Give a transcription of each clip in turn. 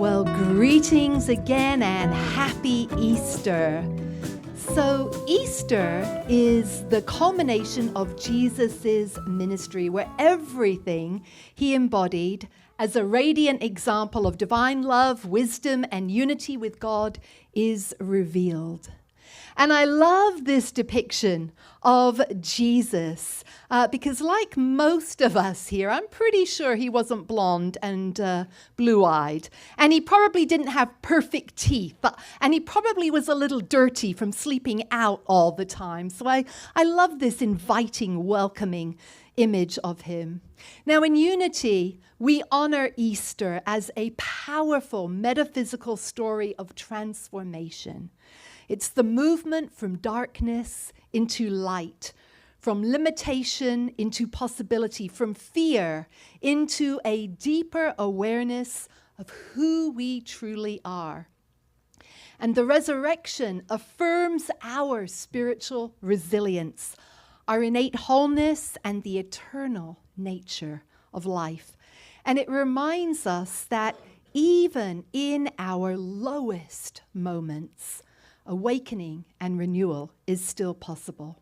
Well, greetings again and happy Easter. So Easter is the culmination of Jesus's ministry, where everything he embodied as a radiant example of divine love, wisdom, and unity with God is revealed. And I love this depiction of Jesus because like most of us here, I'm pretty sure he wasn't blonde and blue-eyed. And he probably didn't have perfect teeth. And he probably was a little dirty from sleeping out all the time. So I love this inviting, welcoming image of him. Now in Unity, we honor Easter as a powerful metaphysical story of transformation. It's the movement from darkness into light, from limitation into possibility, from fear into a deeper awareness of who we truly are. And the resurrection affirms our spiritual resilience, our innate wholeness, and the eternal nature of life. And it reminds us that even in our lowest moments, awakening and renewal is still possible.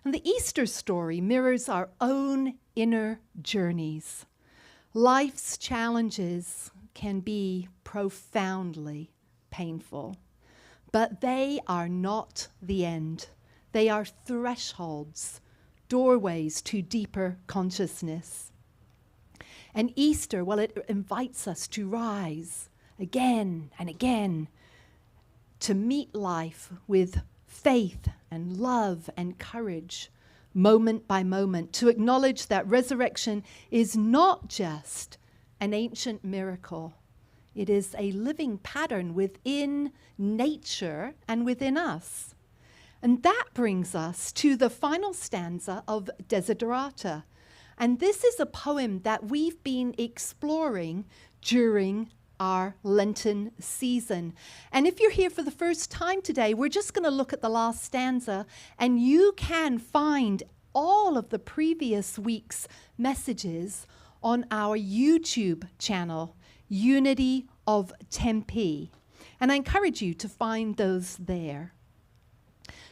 And the Easter story mirrors our own inner journeys. Life's challenges can be profoundly painful, but they are not the end. They are thresholds, doorways to deeper consciousness. And Easter, well, it invites us to rise again and again, to meet life with faith and love and courage, moment by moment, to acknowledge that resurrection is not just an ancient miracle. It is a living pattern within nature and within us. And that brings us to the final stanza of Desiderata. And this is a poem that we've been exploring during our Lenten season. And if you're here for the first time today, we're just going to look at the last stanza, and you can find all of the previous week's messages on our YouTube channel, Unity of Tempe. And I encourage you to find those there.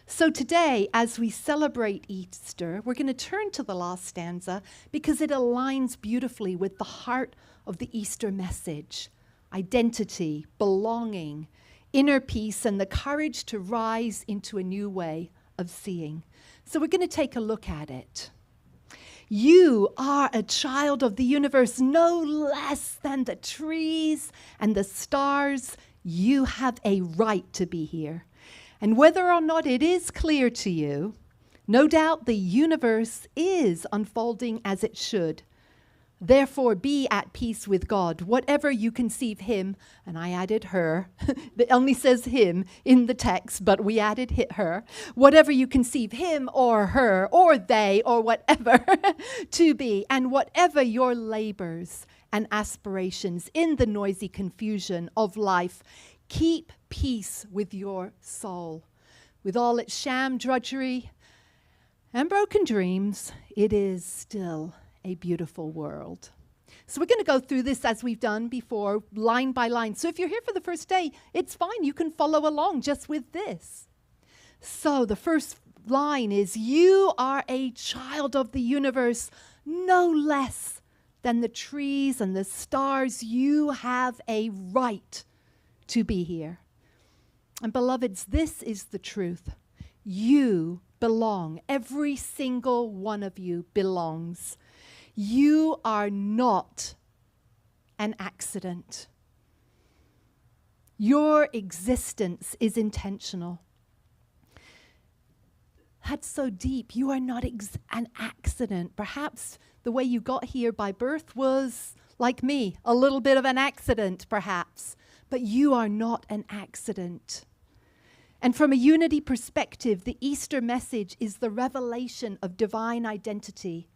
So today, as we celebrate Easter, we're going to turn to the last stanza because it aligns beautifully with the heart of the Easter message. Identity, belonging, inner peace, and the courage to rise into a new way of seeing. So we're going to take a look at it. You are a child of the universe, no less than the trees and the stars. You have a right to be here. And whether or not it is clear to you, no doubt the universe is unfolding as it should. Therefore, be at peace with God. Whatever you conceive him, and I added her. It only says him in the text, but we added her. Whatever you conceive him or her or they or whatever to be, and whatever your labors and aspirations in the noisy confusion of life, keep peace with your soul. With all its sham drudgery and broken dreams, it is still a beautiful world. So we're going to go through this as we've done before, line by line. So if you're here for the first day, it's fine. You can follow along just with this. So the first line is, you are a child of the universe, no less than the trees and the stars. You have a right to be here. And beloveds, this is the truth. You belong. Every single one of you belongs. You are not an accident. Your existence is intentional. That's so deep. You are not an accident. Perhaps the way you got here by birth was, like me, a little bit of an accident, perhaps. But you are not an accident. And from a unity perspective, the Easter message is the revelation of divine identity,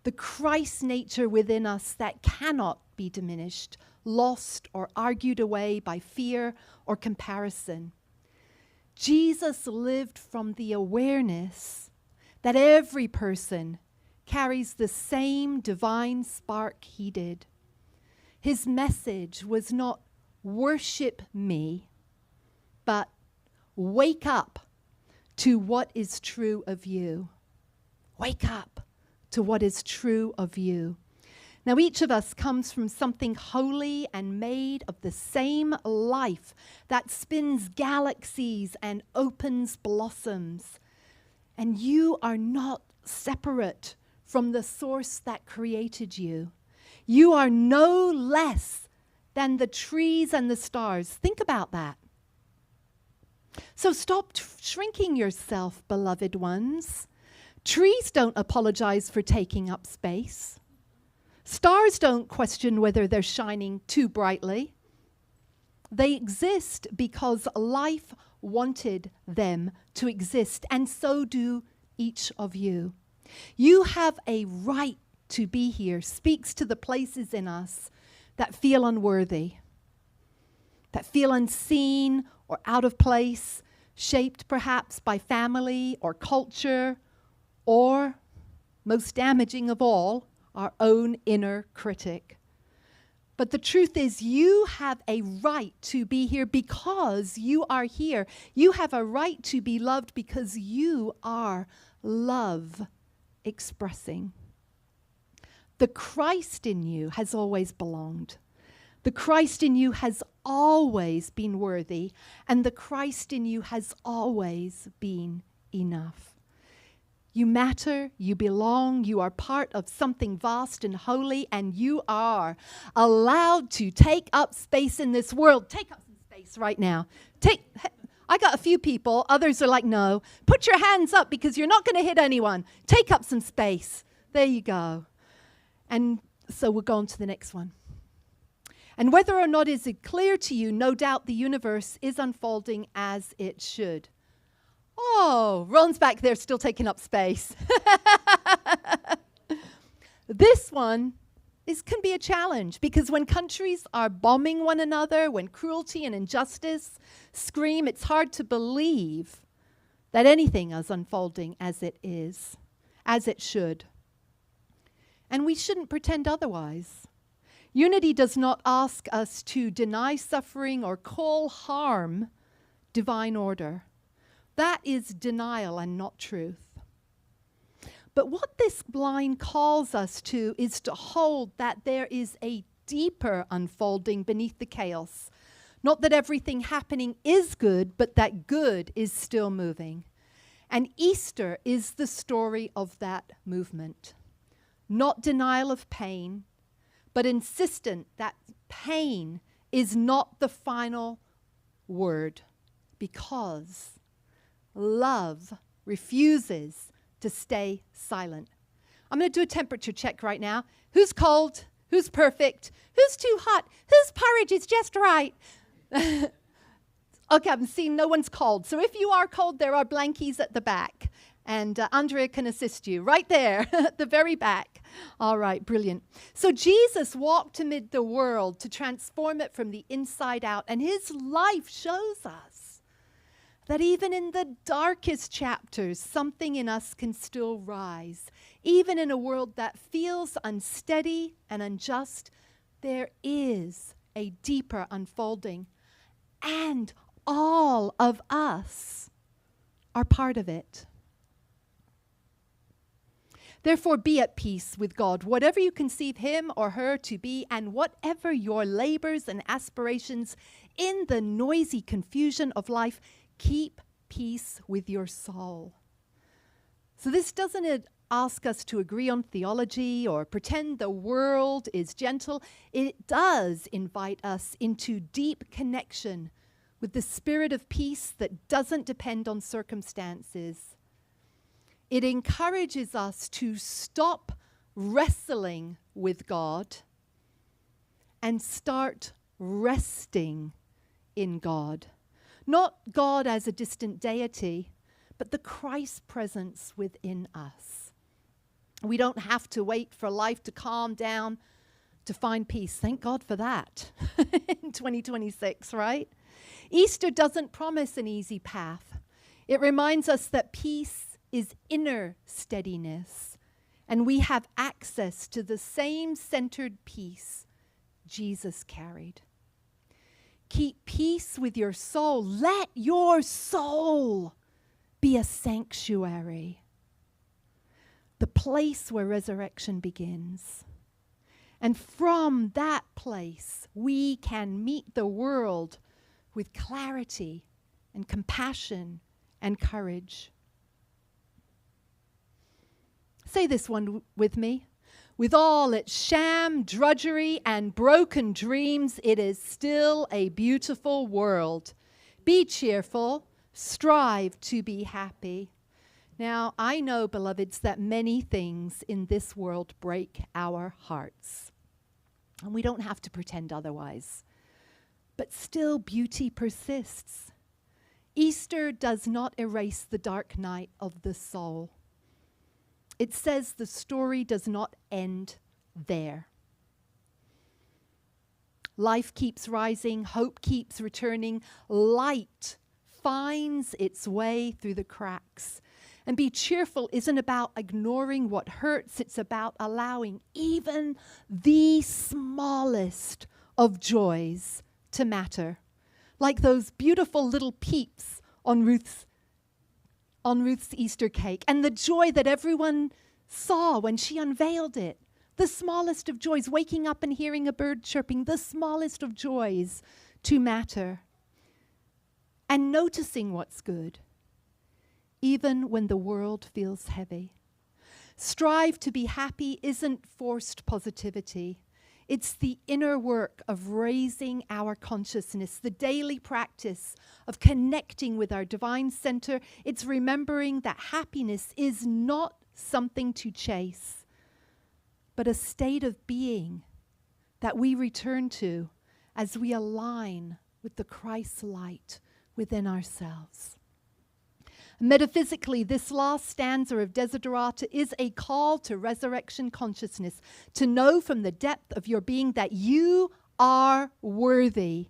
the Christ nature within us that cannot be diminished, lost, or argued away by fear or comparison. Jesus lived from the awareness that every person carries the same divine spark he did. His message was not worship me, but wake up to what is true of you. Wake up to what is true of you. Now, each of us comes from something holy and made of the same life that spins galaxies and opens blossoms. And you are not separate from the source that created you. You are no less than the trees and the stars. Think about that. So stop shrinking yourself, beloved ones. Trees don't apologize for taking up space. Stars don't question whether they're shining too brightly. They exist because life wanted them to exist, and so do each of you. You have a right to be here. Speaks to the places in us that feel unworthy, that feel unseen or out of place, shaped perhaps by family or culture, or, most damaging of all, our own inner critic. But the truth is, you have a right to be here because you are here. You have a right to be loved because you are love expressing. The Christ in you has always belonged. The Christ in you has always been worthy, and the Christ in you has always been enough. You matter, you belong, you are part of something vast and holy, and you are allowed to take up space in this world. Take up some space right now. I got a few people, others are like, no. Put your hands up because you're not going to hit anyone. Take up some space. There you go. And so we'll go on to the next one. And whether or not is it clear to you, no doubt the universe is unfolding as it should. Oh, Ron's back there still taking up space. This one can be a challenge because when countries are bombing one another, when cruelty and injustice scream, it's hard to believe that anything is unfolding as it is, as it should. And we shouldn't pretend otherwise. Unity does not ask us to deny suffering or call harm divine order. That is denial and not truth. But what this line calls us to is to hold that there is a deeper unfolding beneath the chaos. Not that everything happening is good, but that good is still moving. And Easter is the story of that movement. Not denial of pain, but insistent that pain is not the final word, because love refuses to stay silent. I'm going to do a temperature check right now. Who's cold? Who's perfect? Who's too hot? Whose porridge is just right? Okay, I'm seeing no one's cold. So if you are cold, there are blankies at the back. And Andrea can assist you right there at the very back. All right, brilliant. So Jesus walked amid the world to transform it from the inside out. And his life shows us that even in the darkest chapters, something in us can still rise. Even in a world that feels unsteady and unjust, there is a deeper unfolding. And all of us are part of it. Therefore, be at peace with God, whatever you conceive him or her to be, and whatever your labors and aspirations in the noisy confusion of life, keep peace with your soul. So this doesn't ask us to agree on theology or pretend the world is gentle. It does invite us into deep connection with the spirit of peace that doesn't depend on circumstances. It encourages us to stop wrestling with God and start resting in God. Not God as a distant deity, but the Christ presence within us. We don't have to wait for life to calm down to find peace. Thank God for that in 2026, right? Easter doesn't promise an easy path. It reminds us that peace is inner steadiness, and we have access to the same centered peace Jesus carried. Keep peace with your soul. Let your soul be a sanctuary, the place where resurrection begins. And from that place, we can meet the world with clarity and compassion and courage. Say this one with me. With all its sham, drudgery, and broken dreams, it is still a beautiful world. Be cheerful, strive to be happy. Now, I know, beloveds, that many things in this world break our hearts. And we don't have to pretend otherwise. But still, beauty persists. Easter does not erase the dark night of the soul. It says the story does not end there. Life keeps rising, hope keeps returning, light finds its way through the cracks. And be cheerful isn't about ignoring what hurts, it's about allowing even the smallest of joys to matter. Like those beautiful little peeps on Ruth's Easter cake, and the joy that everyone saw when she unveiled it. The smallest of joys, waking up and hearing a bird chirping, the smallest of joys to matter. And noticing what's good, even when the world feels heavy. Strive to be happy isn't forced positivity. It's the inner work of raising our consciousness, the daily practice of connecting with our divine center. It's remembering that happiness is not something to chase, but a state of being that we return to as we align with the Christ light within ourselves. Metaphysically, this last stanza of Desiderata is a call to resurrection consciousness, to know from the depth of your being that you are worthy,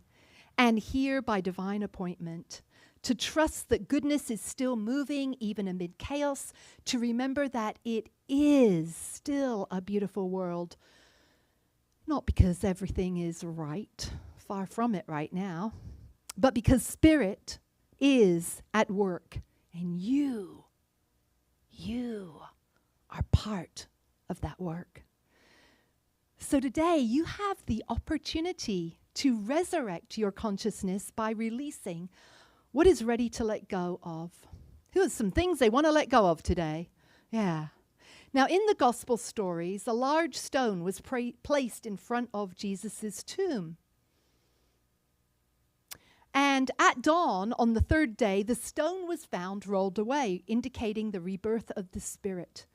and here by divine appointment, to trust that goodness is still moving even amid chaos, to remember that it is still a beautiful world, not because everything is right, far from it right now, but because Spirit is at work. And you are part of that work. So today you have the opportunity to resurrect your consciousness by releasing what is ready to let go of. Who has some things they want to let go of today? Yeah. Now in the gospel stories, a large stone was placed in front of Jesus' tomb. And at dawn on the third day, the stone was found rolled away, indicating the rebirth of the Spirit.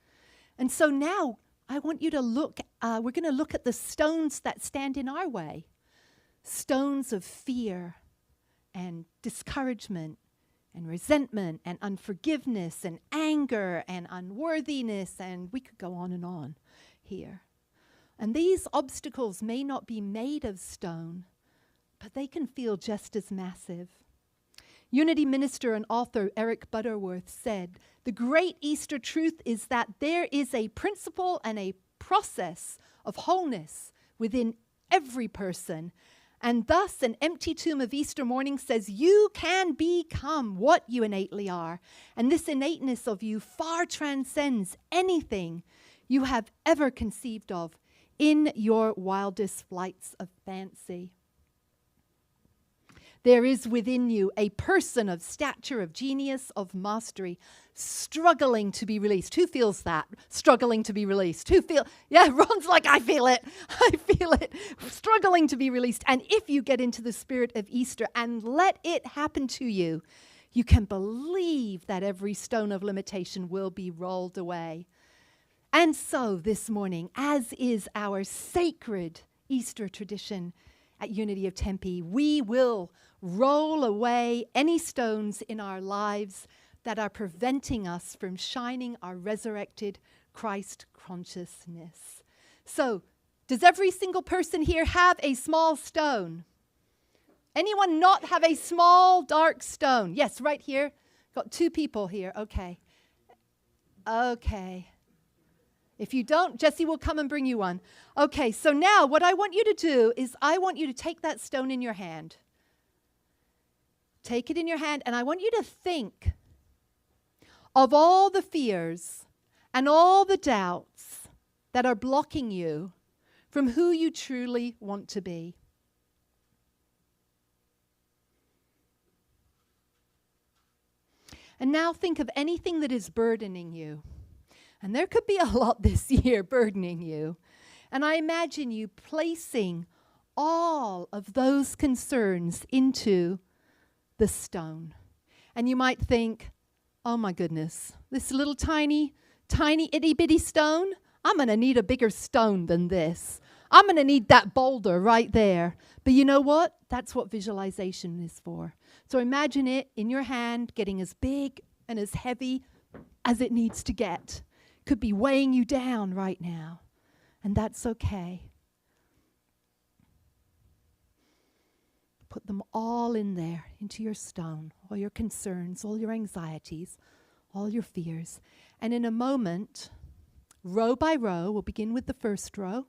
And so now I want you to look, we're going to look at the stones that stand in our way. Stones of fear and discouragement and resentment and unforgiveness and anger and unworthiness, and we could go on here. And these obstacles may not be made of stone, but they can feel just as massive. Unity minister and author Eric Butterworth said, "The great Easter truth is that there is a principle and a process of wholeness within every person. And thus an empty tomb of Easter morning says you can become what you innately are. And this innateness of you far transcends anything you have ever conceived of in your wildest flights of fancy. There is within you a person of stature, of genius, of mastery, struggling to be released." Who feels that? Struggling to be released. Yeah, Ron's like, I feel it. I feel it. Struggling to be released. And if you get into the spirit of Easter and let it happen to you, you can believe that every stone of limitation will be rolled away. And so this morning, as is our sacred Easter tradition at Unity of Tempe, we will roll away any stones in our lives that are preventing us from shining our resurrected Christ consciousness. So, does every single person here have a small stone? Anyone not have a small dark stone? Yes, right here. Got 2 people here. Okay. If you don't, Jesse will come and bring you one. Okay, so now what I want you to do is I want you to take that stone in your hand. Take it in your hand, and I want you to think of all the fears and all the doubts that are blocking you from who you truly want to be. And now think of anything that is burdening you. And there could be a lot this year burdening you. And I imagine you placing all of those concerns into the stone. And you might think, oh my goodness, this little tiny itty bitty stone, I'm going to need a bigger stone than this. I'm going to need that boulder right there. But you know what? That's what visualization is for. So imagine it in your hand getting as big and as heavy as it needs to get. Could be weighing you down right now. And that's okay. Put them all in there, into your stone, all your concerns, all your anxieties, all your fears. And in a moment, row by row, we'll begin with the first row.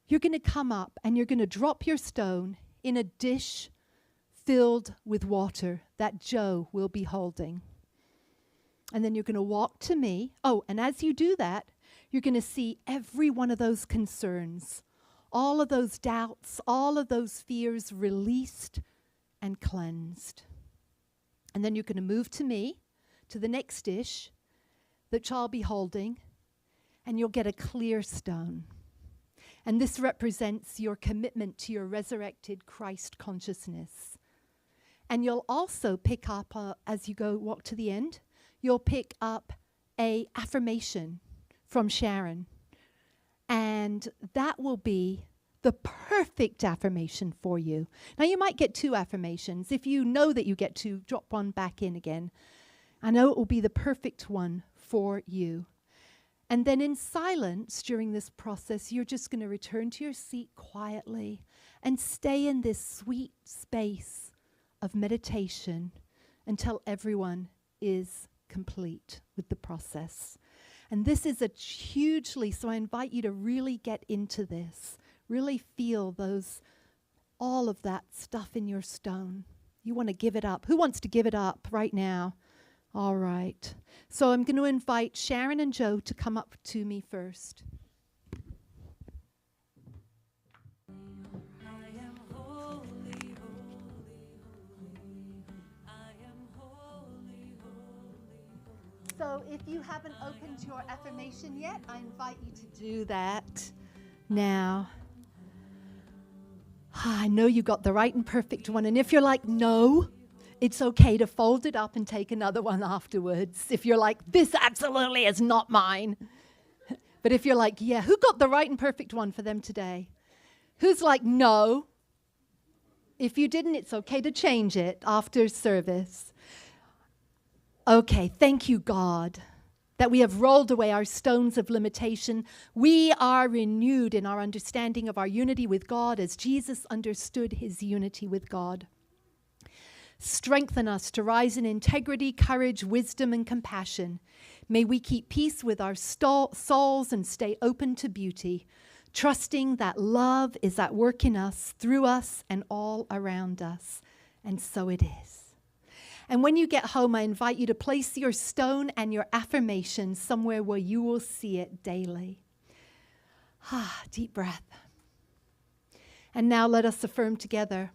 You're going to come up and you're going to drop your stone in a dish filled with water that Joe will be holding. And then you're going to walk to me. Oh, and as you do that, you're going to see every one of those concerns, all of those doubts, all of those fears released and cleansed. And then you're going to move to me, to the next dish that I'll be holding, and you'll get a clear stone. And this represents your commitment to your resurrected Christ consciousness. And you'll also pick up, as you go walk to the end, you'll pick up a affirmation from Sharon. And that will be the perfect affirmation for you. Now, you might get 2 affirmations. If you know that you get 2, drop one back in again. I know it will be the perfect one for you. And then in silence during this process, you're just going to return to your seat quietly and stay in this sweet space of meditation until everyone is complete with the process. And this is a hugely, so I invite you to really get into this, really feel all of that stuff in your stone. You want to give it up. Who wants to give it up right now? All right. So I'm going to invite Sharon and Joe to come up to me first. So if you haven't opened your affirmation yet, I invite you to do that now. I know you got the right and perfect one. And if you're like, no, it's okay to fold it up and take another one afterwards. If you're like, this absolutely is not mine. But if you're like, yeah, who got the right and perfect one for them today? Who's like, no? If you didn't, it's okay to change it after service. Okay, thank you, God, that we have rolled away our stones of limitation. We are renewed in our understanding of our unity with God as Jesus understood his unity with God. Strengthen us to rise in integrity, courage, wisdom, and compassion. May we keep peace with our souls and stay open to beauty, trusting that love is at work in us, through us, and all around us. And so it is. And when you get home, I invite you to place your stone and your affirmation somewhere where you will see it daily. Deep breath. And now let us affirm together.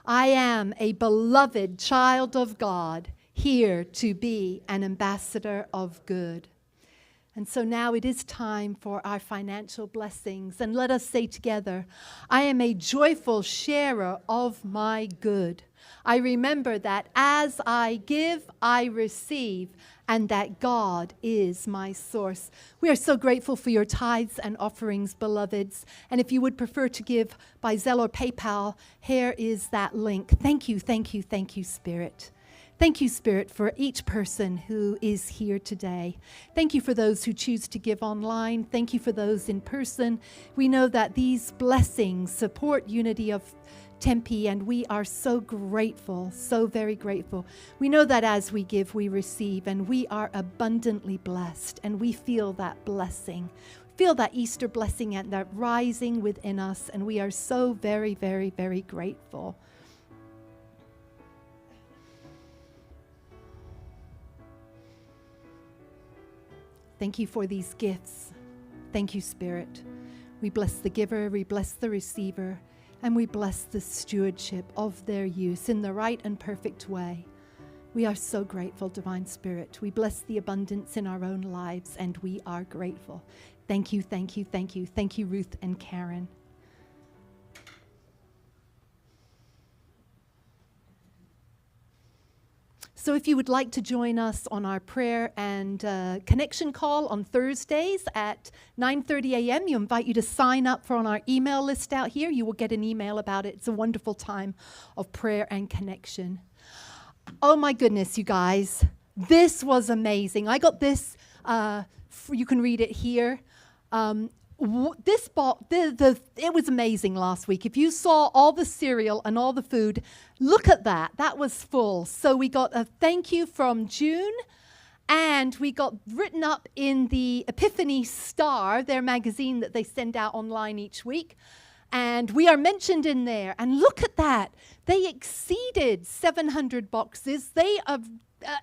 I am a beloved child of God, here to be an ambassador of good. And so now it is time for our financial blessings. And let us say together, I am a joyful sharer of my good. I remember that as I give, I receive, and that God is my source. We are so grateful for your tithes and offerings, beloveds. And if you would prefer to give by Zelle or PayPal, here is that link. Thank you, thank you, thank you, Spirit. Thank you, Spirit, for each person who is here today. Thank you for those who choose to give online. Thank you for those in person. We know that these blessings support Unity of Tempe, and we are so grateful, so very grateful. We know that as we give, we receive, and we are abundantly blessed, and we feel that blessing. Feel that Easter blessing and that rising within us, and we are so very, very, very grateful. Thank you for these gifts. Thank you, Spirit. We bless the giver, we bless the receiver, and we bless the stewardship of their use in the right and perfect way. We are so grateful, Divine Spirit. We bless the abundance in our own lives, and we are grateful. Thank you, thank you, thank you. Thank you, Ruth and Karen. So if you would like to join us on our prayer and connection call on Thursdays at 9:30 a.m., you invite you to sign up for on our email list out here. You will get an email about it. It's a wonderful time of prayer and connection. Oh my goodness, you guys. This was amazing. I got this, you can read it here. It was amazing last week. If you saw all the cereal and all the food, look at that. That was full. So we got a thank you from June, and we got written up in the Epiphany Star, their magazine that they send out online each week. And we are mentioned in there. And look at that. They exceeded 700 boxes.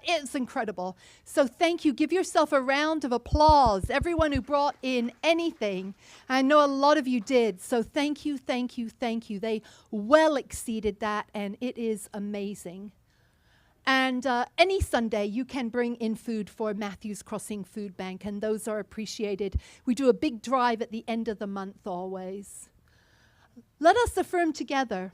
It's incredible. So thank you. Give yourself a round of applause. Everyone who brought in anything. I know a lot of you did. So thank you, thank you, thank you. They well exceeded that, and it is amazing. And any Sunday, you can bring in food for Matthew's Crossing Food Bank, and those are appreciated. We do a big drive at the end of the month always. Let us affirm together,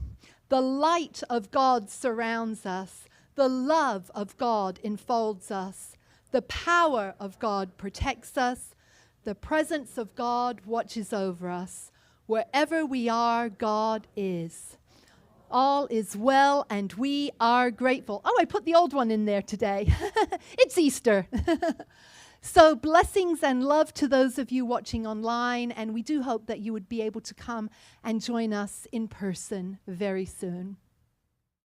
the light of God surrounds us. The love of God enfolds us. The power of God protects us. The presence of God watches over us. Wherever we are, God is. All is well, and we are grateful. Oh, I put the old one in there today. It's Easter. So blessings and love to those of you watching online, and we do hope that you would be able to come and join us in person very soon.